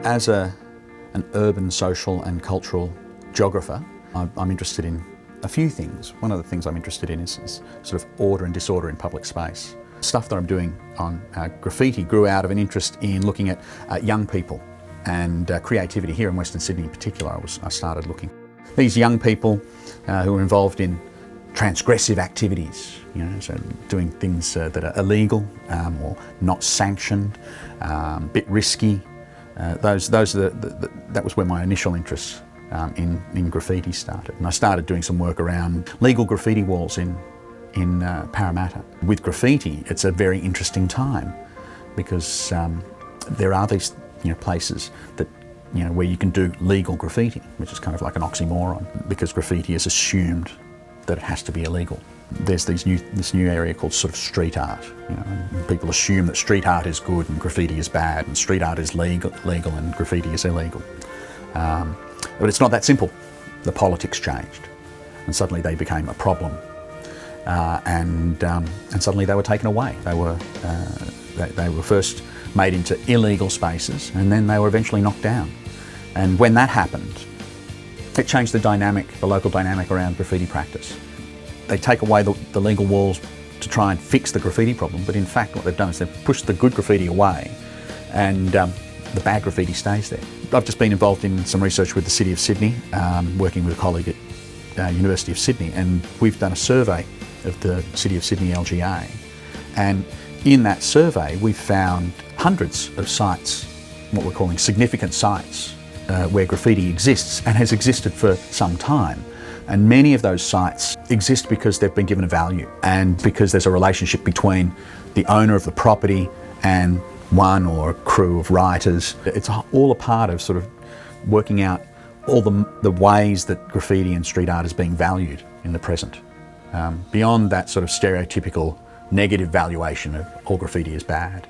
As an urban, social and cultural geographer, I'm interested in a few things. One of the things I'm interested in is sort of order and disorder in public space. Stuff that I'm doing on graffiti grew out of an interest in looking at young people and creativity here in Western Sydney in particular. I started looking. These young people who are involved in transgressive activities, so doing things that are illegal or not sanctioned, a bit risky. That was where my initial interest in graffiti started. And I started doing some work around legal graffiti walls in Parramatta. With graffiti, it's a very interesting time because there are these places that where you can do legal graffiti, which is kind of like an oxymoron, because graffiti is assumed that it has to be illegal. There's this new area called sort of street art. And people assume that street art is good and graffiti is bad, and street art is legal and graffiti is illegal. But it's not that simple. The politics changed, and suddenly they became a problem, and suddenly they were taken away. They were first made into illegal spaces, and then they were eventually knocked down. And when that happened, it changed the local dynamic around graffiti practice. They take away the legal walls to try and fix the graffiti problem, but in fact what they've done is they've pushed the good graffiti away, and the bad graffiti stays there. I've just been involved in some research with the City of Sydney, working with a colleague at University of Sydney, and we've done a survey of the City of Sydney LGA, and in that survey we've found hundreds of sites, what we're calling significant sites, where graffiti exists and has existed for some time. And many of those sites exist because they've been given a value, and because there's a relationship between the owner of the property and one or a crew of writers. It's all a part of sort of working out all the ways that graffiti and street art is being valued in the present. Beyond that sort of stereotypical negative valuation of all graffiti is bad.